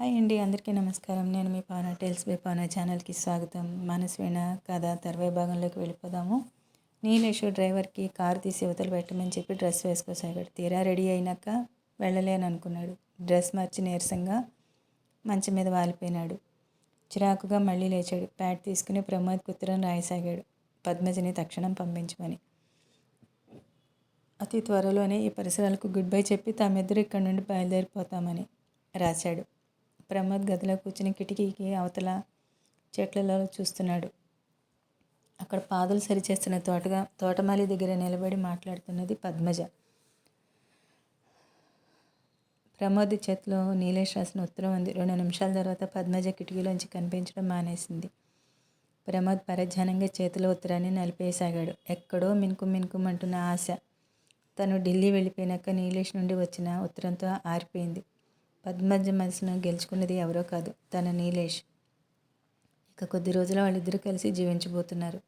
Hi అండి, అందరికీ నమస్కారం. నేను మీ పావన టేల్స్ బై పావన ఛానల్కి స్వాగతం. మనస్వీణ కథ తర్వై భాగంలోకి వెళ్ళిపోదాము. నీలేషు డ్రైవర్కి కారు తీసి యువతలు పెట్టమని చెప్పి డ్రెస్ వేసుకోసాగాడు. తీరా రెడీ అయినాక వెళ్ళలేను అనుకున్నాడు. డ్రెస్ మార్చి నీరసంగా మంచం మీద వాలిపోయినాడు. చిరాకుగా మళ్ళీ లేచాడు. ప్యాడ్ తీసుకుని ప్రమోద్కి ఉత్తరం రాయసాగాడు. పద్మజని తక్షణం పంపించమని. అతి త్వరలోనే ఈ పరిసరాలకు గుడ్ బై చెప్పి తామిద్దరు ఇక్కడి నుండి బయలుదేరిపోతామని రాశాడు. ప్రమోద్ గదిలో కూర్చుని కిటికీకి అవతల చెట్లలో చూస్తున్నాడు. అక్కడ పాదులు సరిచేస్తున్న తోటమాలి దగ్గర నిలబడి మాట్లాడుతున్నది పద్మజ. ప్రమోద్ చేతిలో నీలేష్ రాసిన ఉత్తరం ఉంది. 2 నిమిషాల తర్వాత పద్మజ కిటికీలోంచి కనిపించడం మానేసింది. ప్రమోద్ పరధ్యానంగా చేతిలో ఉత్తరాన్ని నలిపేసాగాడు. ఎక్కడో మినుకుమంటున్న ఆశ తను ఢిల్లీ వెళ్ళిపోయినాక నీలేష్ నుండి వచ్చిన ఉత్తరంతో ఆరిపోయింది. పద్మజ మనసును గెలుచుకున్నది ఎవరో కాదు, తన నీలేష్. ఇక కొద్ది రోజుల వాళ్ళిద్దరూ కలిసి జీవించబోతున్నారు.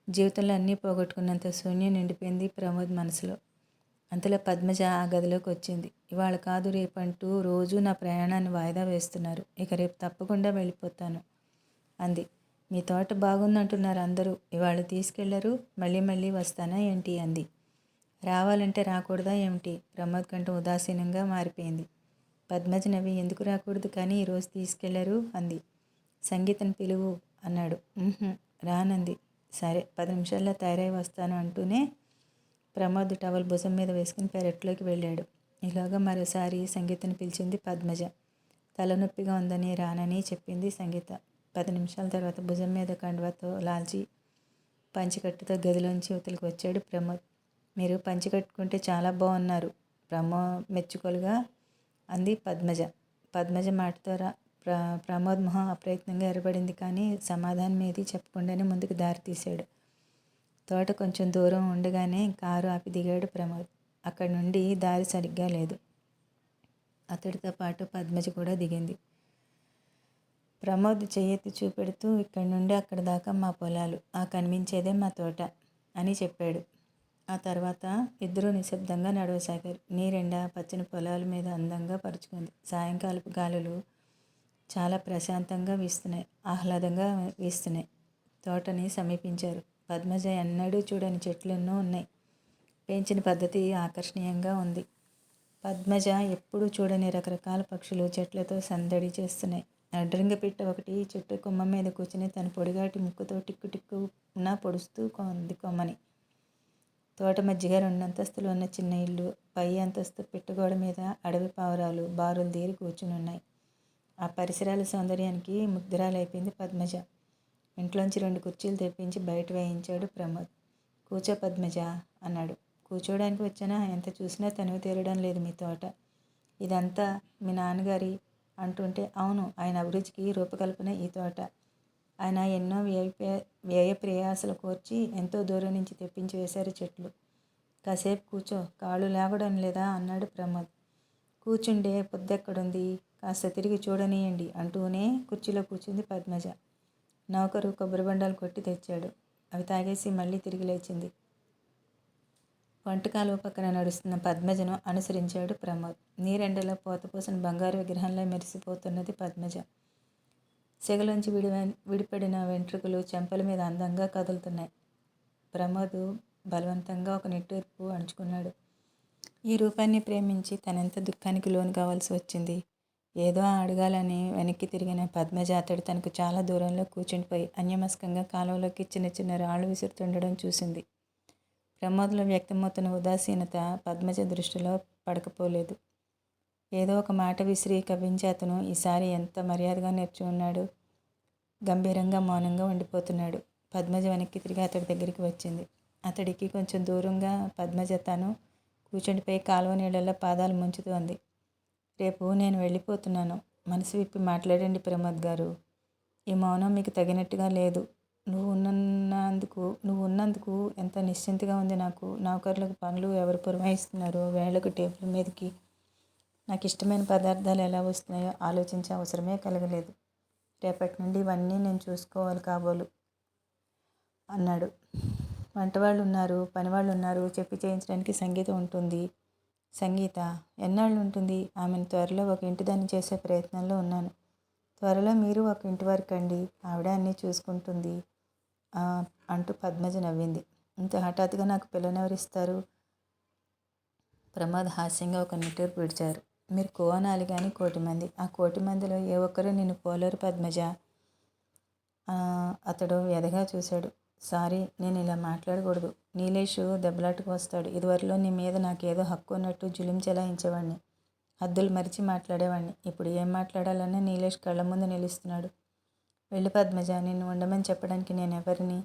జీవితంలో అన్నీ పోగొట్టుకున్నంత శూన్యం నిండిపోయింది ప్రమోద్ మనసులో. అంతలో పద్మజ ఆ గదిలోకి వచ్చింది. ఇవాళ కాదు రేపంటూ రోజు నా ప్రయాణాన్ని వాయిదా వేస్తున్నారు. ఇక రేపు తప్పకుండా వెళ్ళిపోతాను అంది. మీ తోట బాగుందంటున్నారు అందరూ. ఇవాళ తీసుకెళ్లరు, మళ్ళీ మళ్ళీ వస్తానా ఏంటి అంది. రావాలంటే రాకూడదా ఏమిటి? ప్రమోద్ కంటే ఉదాసీనంగా మారిపోయింది. పద్మజ నవ్వి ఎందుకు రాకూడదు కానీ ఈరోజు తీసుకెళ్లరు అంది. సంగీతను పిలువు అన్నాడు. రానంది. సరే 10 నిమిషాల్లో తయారై వస్తాను అంటూనే ప్రమోద్ టవల్ భుజం మీద వేసుకుని పెరట్లోకి వెళ్ళాడు. ఈలోగా మరోసారి సంగీతను పిలిచింది పద్మజ. తలనొప్పిగా ఉందని రానని చెప్పింది సంగీత. 10 నిమిషాల తర్వాత భుజం మీద కండువాతో లాల్చి పంచికట్టుతో గదిలోంచి యువతలకు వచ్చాడు ప్రమోద్. మీరు పంచి కట్టుకుంటే చాలా బాగున్నారు మెచ్చుకోలుగా అంది పద్మజ. పద్మజ మాటతో ప్రమోద్ మొహం అప్రయత్నంగా ఎర్రబడింది. కానీ సమాధానం ఏది చెప్పకుండానే ముందుకు దారి తీశాడు. తోట కొంచెం దూరం ఉండగానే కారు ఆపి దిగాడు ప్రమోద్. అక్కడి నుండి దారి సరిగ్గా లేదు. అతడితో పాటు పద్మజ కూడా దిగింది. ప్రమోద్ చెయ్యెత్తి చూపెడుతూ ఇక్కడి నుండి అక్కడి దాకా మా పొలాలు, ఆ కనిపించేదే మా తోట అని చెప్పాడు. ఆ తర్వాత ఇద్దరూ నిశ్శబ్దంగా నడవసాగారు. నీరెండ పచ్చని పొలాల మీద అందంగా పరుచుకుంది. సాయంకాలపు గాలులు చాలా ప్రశాంతంగా వీస్తున్నాయి, ఆహ్లాదంగా వీస్తున్నాయి. తోటని సమీపించారు. పద్మజ ఎన్నడూ చూడని చెట్లు ఎన్నో ఉన్నాయి. పెంచిన పద్ధతి ఆకర్షణీయంగా ఉంది. పద్మజ ఎప్పుడూ చూడని రకరకాల పక్షులు చెట్లతో సందడి చేస్తున్నాయి. అడ్రంగ పిట్ట ఒకటి చెట్టు కొమ్మ మీద కూర్చుని తన పొడిగాటి ముక్కుతో టిక్కు టిక్కున పొడుస్తూ కొంది కొమ్మని. తోట మధ్యగా 2 అంతస్తులు ఉన్న చిన్న ఇల్లు, పై అంతస్తు పిట్టగోడ మీద అడవి పావురాలు బారులు తీరి కూర్చునున్నాయి. ఆ పరిసరాల సౌందర్యానికి ముగ్ధురాలైపోయింది పద్మజ. ఇంట్లోంచి 2 కుర్చీలు తెప్పించి బయట వేయించాడు ప్రమోద్. కూర్చో పద్మజ అన్నాడు. కూర్చోడానికి వచ్చానా? ఎంత చూసినా తనివి తీరడం లేదు మీ తోట. ఇదంతా మీ నాన్నగారి అంటుంటే అవును, ఆయన అభిరుచికి రూపకల్పన ఈ తోట. ఆయన ఎన్నో వ్యయ ప్రయాసలు కోర్చి ఎంతో దూరం నుంచి తెప్పించి వేశారు చెట్లు. కాసేపు కూర్చో, కాళ్ళు లేవడం లేదా అన్నాడు ప్రమోద్. కూర్చుండే పొద్దెక్కడుంది, కాస్త తిరిగి చూడనీయండి అంటూనే కుర్చీలో కూర్చుంది పద్మజ. నౌకరు కొబ్బరి బండాలు కొట్టి తెచ్చాడు. అవి తాగేసి మళ్ళీ తిరిగి లేచింది. వంటకాలువ పక్కన నడుస్తున్న పద్మజను అనుసరించాడు ప్రమోద్. నీరెండలో పోతపోసిన బంగారు విగ్రహంలో మెరిసిపోతున్నది పద్మజ. సెగలోంచి విడిపడిన వెంట్రుకలు చెంపల మీద అందంగా కదులుతున్నాయి. ప్రమోద్ బలవంతంగా ఒక నిట్టూర్పు అణుచుకున్నాడు. ఈ రూపాన్ని ప్రేమించి తనెంత దుఃఖానికి లోను కావాల్సి వచ్చింది. ఏదో అడగాలని వెనక్కి తిరిగిన పద్మజ అతడు తనకు చాలా దూరంలో కూర్చుండిపోయి అన్యమస్కంగా కాలువలోకి చిన్న చిన్న రాళ్ళు విసురుతుండడం చూసింది. ప్రమోద్లో వ్యక్తమవుతున్న ఉదాసీనత పద్మజ దృష్టిలో పడకపోలేదు. ఏదో ఒక మాట విసిరి కవ్వించి అతను ఈసారి ఎంత మర్యాదగా నేర్చి ఉన్నాడు. గంభీరంగా మౌనంగా ఉండిపోతున్నాడు. పద్మజ వెనక్కి తిరిగి అతడి దగ్గరికి వచ్చింది. అతడికి కొంచెం దూరంగా పద్మజ తాను కూర్చుండిపోయి కాలువ నీళ్ళల్లో పాదాలు ముంచుతోంది. రేపు నేను వెళ్ళిపోతున్నాను. మనసు విప్పి మాట్లాడండి ప్రమోద్ గారు. ఈ మౌనం మీకు తగినట్టుగా లేదు. నువ్వు ఉన్నందుకు ఎంత నిశ్చింతగా ఉంది నాకు. నౌకర్లకు పనులు ఎవరు పురమాయిస్తున్నారో, వేళకు టేబుల్ మీదకి నాకు ఇష్టమైన పదార్థాలు ఎలా వస్తున్నాయో ఆలోచించే అవసరమే కలగలేదు. రేపటి నుండి ఇవన్నీ నేను చూసుకోవాలి కాబోలు అన్నాడు. వంటవాళ్ళు ఉన్నారు, పనివాళ్ళు ఉన్నారు, చెప్పి చేయించడానికి సంగీతం ఉంటుంది. సంగీత ఎన్నాళ్ళు ఉంటుంది? ఆమెను త్వరలో ఒక ఇంటిదాన్ని చేసే ప్రయత్నంలో ఉన్నాను. త్వరలో మీరు ఒక ఇంటి వరకు అండి, ఆవిడ అన్నీ చూసుకుంటుంది "ఆ," అంటూ పద్మజ నవ్వింది. ఇంత హఠాత్తుగా నాకు పిల్లనెవరిస్తారు? ప్రమోద్ హాస్యంగా ఒక నిట్టూర్పు విడిచారు. మీరు కోవనాలి గాని 1,00,00,000 మంది. ఆ 1,00,00,000 మందిలో ఏ ఒక్కరూ నిన్ను పోలేరు పద్మజ. అతడు వ్యధగా చూశాడు. సారీ, నేను ఇలా మాట్లాడకూడదు. నీలేషు దెబ్బలాటకు వస్తాడు. ఇదివరలో నీ మీద నాకేదో హక్కు ఉన్నట్టు జులుం చెలాయించేవాణ్ణి. హద్దులు మరిచి మాట్లాడేవాణ్ణి. ఇప్పుడు ఏం మాట్లాడాలన్నా నీలేష్ కళ్ళ ముందు నిలుస్తున్నాడు. వెళ్ళు పద్మజ, నిన్ను ఉండమని చెప్పడానికి నేనెవరిని?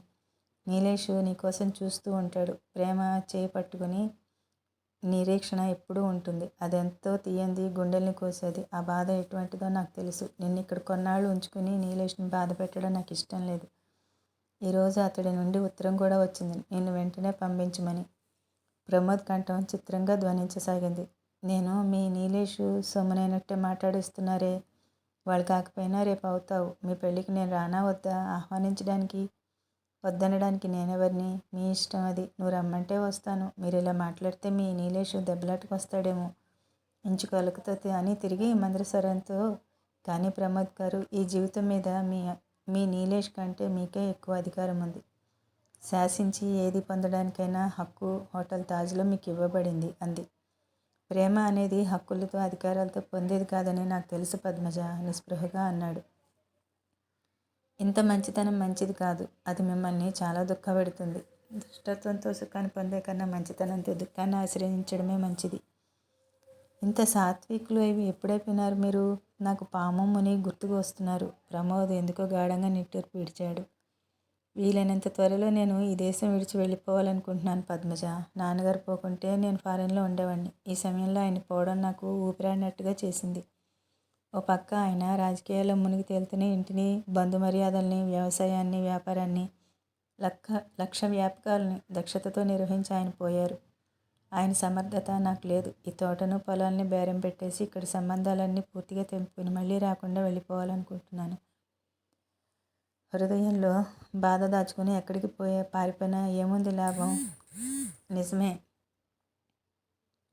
నీలేషు నీకోసం చూస్తూ ఉంటాడు. ప్రేమ చేయి పట్టుకుని నిరీక్షణ ఎప్పుడూ ఉంటుంది. అదెంతో తీయంది, గుండెల్ని కోసేది. ఆ బాధ ఎటువంటిదో నాకు తెలుసు. నిన్నిక్కడ కొన్నాళ్ళు ఉంచుకుని నీలేష్ని బాధ పెట్టడం నాకు ఇష్టం లేదు. ఈరోజు అతడి నుండి ఉత్తరం కూడా వచ్చింది, నిన్ను వెంటనే పంపించమని. ప్రమోద్ కంఠం చిత్రంగా ధ్వనించసాగింది. నేను మీ నీలేషు సొమ్మునైనట్టే మాట్లాడిస్తున్నారే. వాళ్ళు కాకపోయినా రేపు అవుతావు. మీ పెళ్ళికి నేను రానా వద్దా? ఆహ్వానించడానికి వద్దనడానికి నేనెవరిని? మీ ఇష్టం అది. నువ్వు రమ్మంటే వస్తాను. మీరు ఇలా మాట్లాడితే మీ నీలేషు దెబ్బలాటకు వస్తాడేమో. ఇంచుకలుకుతో అని తిరిగి మందరస్వరంతో, కానీ ప్రమోద్ గారు, ఈ జీవితం మీద మీ నీలేష్ కంటే మీకే ఎక్కువ అధికారం ఉంది. శాసించి ఏది పొందడానికైనా హక్కు హోటల్ తాజ్లో మీకు ఇవ్వబడింది అంది. ప్రేమ అనేది హక్కులతో అధికారాలతో పొందేది కాదని నాకు తెలుసు పద్మజ నిస్పృహగా అన్నాడు. ఇంత మంచితనం మంచిది కాదు. అది మిమ్మల్ని చాలా దుఃఖపెడుతుంది. దుష్టత్వంతో సుఖాన్ని పొందే కన్నా మంచితనంతో దుఃఖాన్ని ఆశ్రయించడమే మంచిది. ఇంత సాత్వికులు ఎప్పుడైపోయినారు మీరు? నాకు పాము ముని గుర్తుకు వస్తున్నారు. ప్రమోద్ ఎందుకో గాఢంగా నిట్టూర్పు విడిచాడు. వీలైనంత త్వరలో నేను ఈ దేశం విడిచి వెళ్ళిపోవాలనుకుంటున్నాను పద్మజ. నాన్నగారు పోకుంటే నేను ఫారెన్లో ఉండేవాడిని. ఈ సమయంలో ఆయన పోవడం నాకు ఊపిరాడినట్టుగా చేసింది. ఓ పక్క ఆయన రాజకీయాల్లో మునిగి తేలుతూనే ఇంటిని, బంధుమర్యాదల్ని, వ్యవసాయాన్ని, వ్యాపారాన్ని, లక్ష వ్యాపకాలని దక్షతతో నిర్వహించి ఆయన పోయారు. ఆయన సమర్థత నాకు లేదు. ఈ తోటను పొలాల్ని బేరం పెట్టేసి ఇక్కడి సంబంధాలన్నీ పూర్తిగా తెంపుకుని మళ్ళీ రాకుండా వెళ్ళిపోవాలనుకుంటున్నాను. హృదయంలో బాధ దాచుకుని ఎక్కడికి పారిపోయినా ఏముంది లాభం? నిజమే.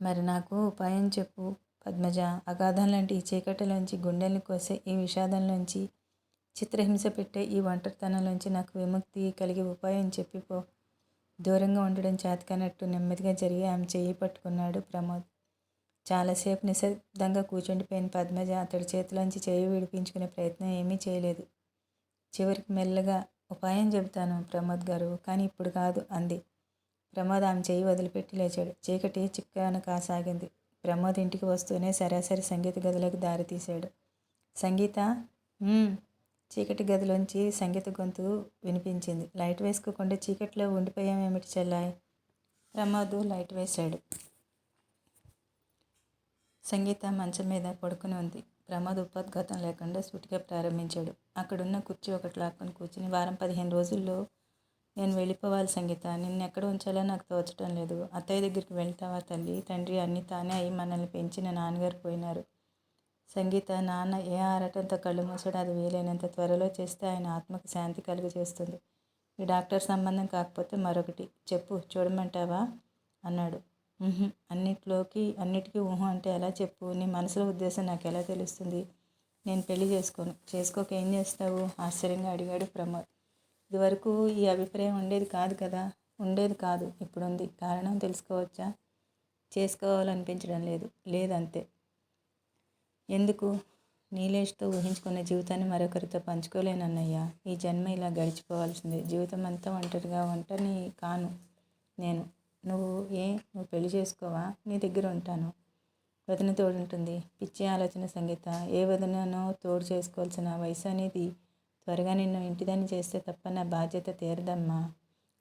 మరి నాకు ఉపాయం చెప్పు పద్మజ. అగాధం లాంటి ఈ చీకటిలోంచి, గుండెల్ని కోసే ఈ విషాదంలోంచి, చిత్రహింస పెట్టే ఈ ఒంటరితనంలోంచి నాకు విముక్తి కలిగే ఉపాయం చెప్పిపో. దూరంగా ఉండడం చేతకానట్టు నెమ్మదిగా జరిగి ఆమె చెయ్యి పట్టుకున్నాడు ప్రమోద్. చాలాసేపు నిశ్శబ్దంగా కూర్చుండిపోయిన పద్మజ అతడి చేతిలోంచి చెయ్యి విడిపించుకునే ప్రయత్నం ఏమీ చేయలేదు. చివరికి మెల్లగా, ఉపాయం చెబుతాను ప్రమోద్ గారు, కానీ ఇప్పుడు కాదు అంది. ప్రమోద్ ఆమె చెయ్యి వదిలిపెట్టి లేచాడు. చీకటి చిక్కన కాసాగింది. ప్రమోద్ ఇంటికి వస్తూనే సరాసరి సంగీత గదిలోకి దారి తీశాడు. సంగీత. చీకటి గదిలోంచి సంగీత గొంతు వినిపించింది. లైట్ వేసుకోకుండా చీకట్లో ఉండిపోయామేమిటి చెల్లాయ్? ప్రమోద్ లైట్ వేశాడు. సంగీత మంచం మీద పడుకుని ఉంది. ప్రమోద్ ఉపోద్ఘాతం లేకుండా సూటిగా ప్రారంభించాడు. అక్కడున్న కుర్చీ ఒకటి లాక్కొని కూర్చుని, వారం 15 రోజుల్లో నేను వెళ్ళిపోవాలి సంగీత. నిన్నెక్కడ ఉంచాలో నాకు తోచటం లేదు. అత్తయ్య దగ్గరికి వెళ్తావా తల్లి? తండ్రి అన్నీ తానే అయి మనల్ని పెంచిన నాన్నగారు పోయినారు. సంగీత. నాన్న ఏ ఆరాటంతో కళ్ళు మూసాడో అది వీలైనంత త్వరలో చేస్తే ఆయన ఆత్మకు శాంతి కలుగజేస్తుంది. ఈ డాక్టర్ సంబంధం కాకపోతే మరొకటి చెప్పు, చూడమంటావా అన్నాడు. అన్నిటికీ ఊహు అంటే ఎలా చెప్పు? నీ మనసులో ఉద్దేశం నాకు ఎలా తెలుస్తుంది? నేను పెళ్లి చేసుకోను. చేసుకోక ఏం చేస్తావు? ఆశ్చర్యంగా అడిగాడు ప్రమోద్. ఇదివరకు ఈ అభిప్రాయం ఉండేది కాదు కదా? ఉండేది కాదు, ఇప్పుడుంది. కారణం తెలుసుకోవచ్చా? చేసుకోవాలనిపించడం లేదు. లేదంతే. ఎందుకు? నీలేష్తో ఊహించుకున్న జీవితాన్ని మరొకరితో పంచుకోలేనన్నయ్యా. ఈ జన్మ ఇలా గడిచిపోవాల్సిందే. జీవితం అంతా ఒంటరిని కాను నేను. నువ్వు పెళ్లి చేసుకోవా? నీ దగ్గర ఉంటాను. వదిన తోడుంటుంది. పిచ్చి ఆలోచన సంగీత. ఏ వదిననో తోడు చేసుకోవాల్సిన వయసు అనేది. త్వరగా నిన్ను ఇంటిదాన్ని చేస్తే తప్ప నా బాధ్యత తీరదమ్మా.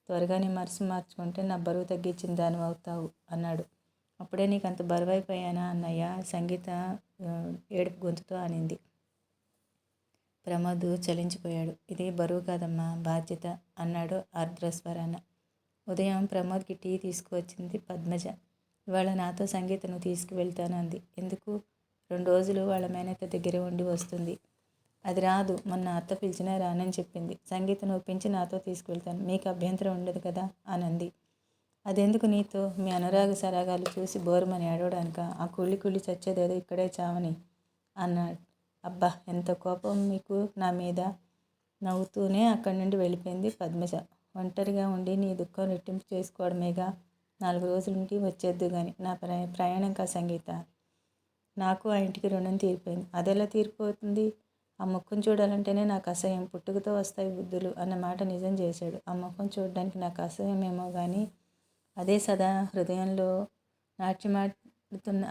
త్వరగా నీ మనసు మార్చుకుంటే నా బరువు తగ్గించిన దానివి అవుతావు అన్నాడు. అప్పుడే నీకు అంత బరువైపోయానా అన్నయ్య? సంగీత ఏడుపు గొంతుతో అనింది. ప్రమోద్ చలించిపోయాడు. ఇది బరువు కాదమ్మా, బాధ్యత అన్నాడు ఆర్ద్రస్వరాన. ఉదయం ప్రమోద్కి టీ తీసుకువచ్చింది పద్మజ. ఇవాళ నాతో సంగీతను తీసుకువెళ్తాను అంది. ఎందుకు? 2 రోజులు వాళ్ళ మేనత్త దగ్గరే ఉండి వస్తుంది. అది రాదు. మొన్న అత్త పిలిచినా రానని చెప్పింది. సంగీతను ఒప్పించి నాతో తీసుకువెళ్తాను. మీకు అభ్యంతరం ఉండదు కదా అని అంది. అదెందుకు నీతో మీ అనురాగ సరాగాలు చూసి బోరుమని ఏడవడానిక? ఆ కుళ్ళి కుళ్ళి చచ్చేదేదో ఇక్కడే చావని అన్నాడు. అబ్బా, ఎంత కోపం మీకు నా మీద! నవ్వుతూనే అక్కడి నుండి వెళ్ళిపోయింది పద్మజ. ఒంటరిగా ఉండి నీ దుఃఖం రెట్టింపు చేసుకోవడమేగా. 4 రోజులుండి వచ్చేద్దు గాని నా ప్రయాణం కా సంగీత. నాకు ఆ ఇంటికి రుణం తీరిపోయింది. అదెలా తీరిపోతుంది? ఆ ముఖం చూడాలంటేనే నాకు అసహ్యం. పుట్టుకతో వస్తాయి బుద్ధులు అన్న మాట నిజం చేశాడు. ఆ ముఖం చూడడానికి నాకు అసహ్యమేమో కానీ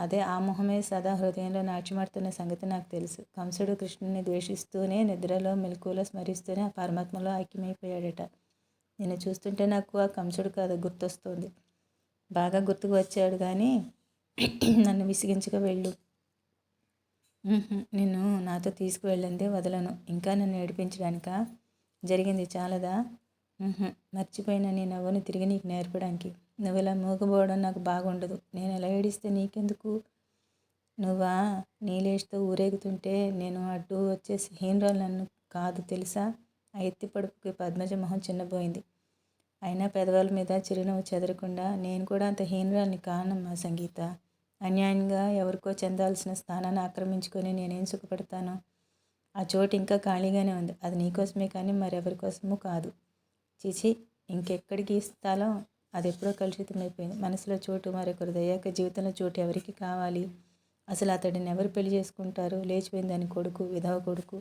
అదే ఆ మొహమే సదా హృదయంలో నాట్యమాడుతున్న సంగతి నాకు తెలుసు. కంసుడు కృష్ణుని ద్వేషిస్తూనే నిద్రలో మెలకువలో స్మరిస్తూనే ఆ పరమాత్మలో ఐక్యమైపోయాడట. నిన్ను చూస్తుంటే నాకు ఆ కంసుడు కాదు గుర్తొస్తోంది. బాగా గుర్తుకు వచ్చాడు కానీ నన్ను విసిగించక వెళ్ళు. నిన్ను నాతో తీసుకువెళ్ళందే వదలను. ఇంకా నన్ను ఏడిపించడానికా? జరిగింది చాలదా? మర్చిపోయిన నీ నవ్వును తిరిగి నీకు నేర్పడానికి. నువ్వు ఇలా మూగబోవడం నాకు బాగుండదు. నేను ఎలా ఏడిస్తే నీకెందుకు? నువ్వా నీలేష్తో ఊరేగుతుంటే నేను అడ్డు వచ్చేసి హీనరాలు నన్ను కాదు తెలుసా? ఆ ఎత్తి పడుపుకి పద్మజ మొహం చిన్నబోయింది. అయినా పెదవుల మీద చిరునవ్వు చెదరకుండా నేను కూడా అంత హీనరాల్ని కానమ్మా సంగీత. అన్యాయంగా ఎవరికో చెందాల్సిన స్థానాన్ని ఆక్రమించుకొని నేనేం సుఖపడతాను? ఆ చోటు ఇంకా ఖాళీగానే ఉంది. అది నీకోసమే కానీ మరెవరి కోసమూ కాదు. చిచి, ఇంకెక్కడికి స్థలం? అది ఎప్పుడో కలుషితమైపోయింది. మనసులో చోటు మరొకరు దయ్యాక జీవితంలో చోటు ఎవరికి కావాలి? అసలు అతడిని ఎవరు పెళ్లి చేసుకుంటారు? లేచిపోయింది దాని కొడుకు, విధవ కొడుకు,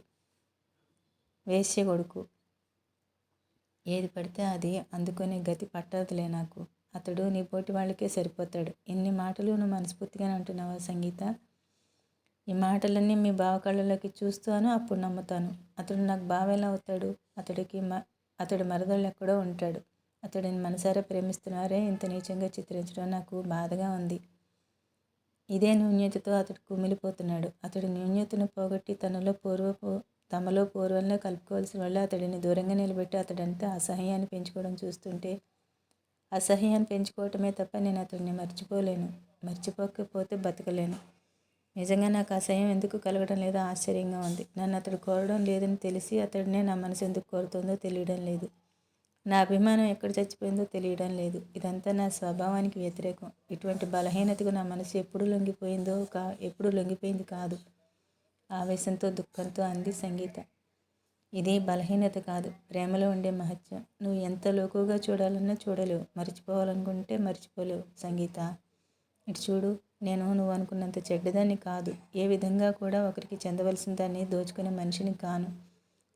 వేశ్య కొడుకు. ఏది పడితే అది అందుకునే గతి పట్టదులే నాకు. అతడు నీ పోటీ వాళ్ళకే సరిపోతాడు. ఇన్ని మాటలు నువ్వు మనస్ఫూర్తిగానే అంటున్నావా సంగీత? ఈ మాటలన్నీ మీ బావ కళ్ళలోకి చూస్తాను, అప్పుడు నమ్ముతాను. అతడు నాకు బావ ఎలా అవుతాడు? అతడి మరదళ్ళు ఎక్కడో ఉంటాడు. అతడిని మనసారా ప్రేమిస్తున్నారే ఇంత నీచంగా చిత్రించడం నాకు బాధగా ఉంది. ఇదే న్యూన్యతతో అతడు కుమిలిపోతున్నాడు. అతడి న్యూన్యతను పోగొట్టి తమలో పూర్వంలో కలుపుకోవాల్సిన వాళ్ళు అతడిని దూరంగా నిలబెట్టి అతడంతా అసహ్యాన్ని పెంచుకోవడం చూస్తుంటే అసహ్యాన్ని పెంచుకోవటమే తప్ప నేను అతడిని మర్చిపోలేను. మర్చిపోకపోతే బతకలేను. నిజంగా నాకు అసహ్యం ఎందుకు కలగడం లేదో ఆశ్చర్యంగా ఉంది. నన్ను అతడు కోరడం లేదని తెలిసి అతడినే నా మనసు ఎందుకు కోరుతుందో తెలియడం లేదు. నా అభిమానం ఎక్కడ చచ్చిపోయిందో తెలియడం లేదు. ఇదంతా నా స్వభావానికి వ్యతిరేకం. ఇటువంటి బలహీనతకు నా మనసు ఎప్పుడు లొంగిపోయింది కాదు. ఆవేశంతో దుఃఖంతో అంది సంగీత. ఇది బలహీనత కాదు, ప్రేమలో ఉండే మహత్యం. నువ్వు ఎంత లోకుగా చూడాలన్నా చూడలేవు, మర్చిపోవాలనుకుంటే మర్చిపోలేవు సంగీత. ఇటు చూడు, నేను నువ్వు అనుకున్నంత చెడ్డదాన్ని కాదు. ఏ విధంగా కూడా ఒకరికి చెందవలసిన దాన్ని దోచుకునే మనిషిని కాను.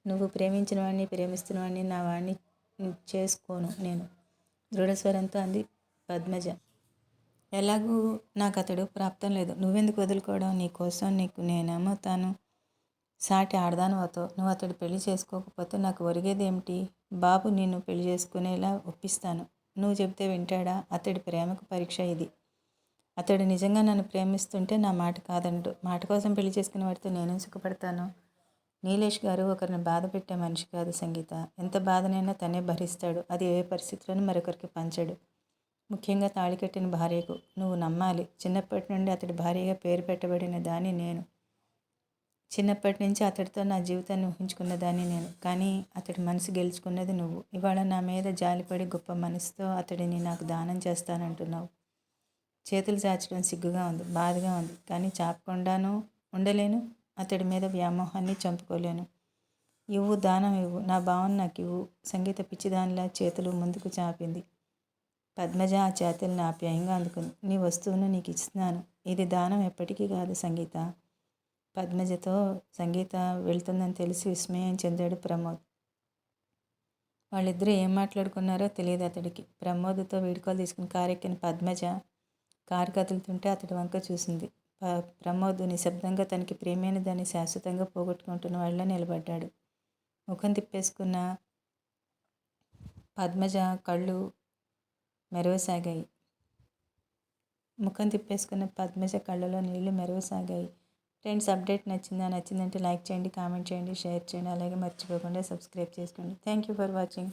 నువ్వు ప్రేమించిన వాడిని, ప్రేమిస్తున్న వాడిని నా వాడిని చేసుకోను నేను, దృఢస్వరంతో అంది పద్మజ. ఎలాగూ నాకు అతడు ప్రాప్తం లేదు. నువ్వెందుకు వదులుకోవడం? నీకోసం నేనేమో తాను సాటి ఆడదాను అవుతావు. నువ్వు అతడు పెళ్లి చేసుకోకపోతే నాకు ఒరిగేదేమిటి? బాబు నిన్ను పెళ్లి చేసుకునేలా ఒప్పిస్తాను. నువ్వు చెబితే వింటాడా? అతడి ప్రేమకు పరీక్ష ఇది. అతడు నిజంగా నన్ను ప్రేమిస్తుంటే నా మాట కాదనడు. మాట కోసం పెళ్లి చేసుకునే వాడితో నేనేం సుఖపడతాను? నీలేష్ గారు ఒకరిని బాధ పెట్టే మనిషి కాదు సంగీత. ఎంత బాధనైనా తనే భరిస్తాడు. అది ఏ పరిస్థితులను మరొకరికి పంచడు. ముఖ్యంగా తాళి కట్టిన భార్యకు. నువ్వు నమ్మాలి. చిన్నప్పటి నుండి అతడి భార్యగా పేరు పెట్టబడిన దాన్ని నేను. చిన్నప్పటి నుంచి అతడితో నా జీవితాన్ని ఊహించుకున్న దాన్ని నేను. కానీ అతడి మనసు గెలుచుకున్నది నువ్వు. ఇవాళ నా మీద జాలిపడి గొప్ప మనసుతో అతడిని నాకు దానం చేస్తానంటున్నావు. చేతులు చాచడం సిగ్గుగా ఉంది, బాధగా ఉంది. కానీ చాపకుండానూ ఉండలేను. అతడి మీద వ్యామోహాన్ని చంపుకోలేను. ఇవ్వు, దానం ఇవ్వు, నా భావన నాకు ఇవ్వు. సంగీత పిచ్చిదానిలా చేతులు ముందుకు చాపింది. పద్మజ ఆ చేతుల్ని ఆప్యాయంగా అందుకుంది. నీ వస్తువును నీకు ఇస్తున్నాను. ఇది దానం ఎప్పటికీ కాదు సంగీత. పద్మజతో సంగీత వెళ్తుందని తెలిసి విస్మయం చెందాడు ప్రమోద్. వాళ్ళిద్దరూ ఏం మాట్లాడుకున్నారో తెలియదు అతడికి. ప్రమోద్తో వీడ్కోలు తీసుకుని కారెక్కిన పద్మజ కారు కదులుతుంటే అతడి వంక చూసింది. ప్రమోద్ నిశ్శబ్దంగా తనకి ప్రియమైన దాన్ని శాశ్వతంగా పోగొట్టుకుంటున్న వాళ్ళ నిలబడ్డాడు. ముఖం తిప్పేసుకున్న పద్మజ కళ్ళు మెరవసాగాయి. కళ్ళలో నీళ్లు మెరవసాగాయి. ఫ్రెండ్స్, అప్డేట్ నచ్చిందంటే లైక్ చేయండి, కామెంట్ చేయండి, షేర్ చేయండి. అలాగే మర్చిపోకుండా సబ్స్క్రైబ్ చేసుకోండి. Thank you for watching.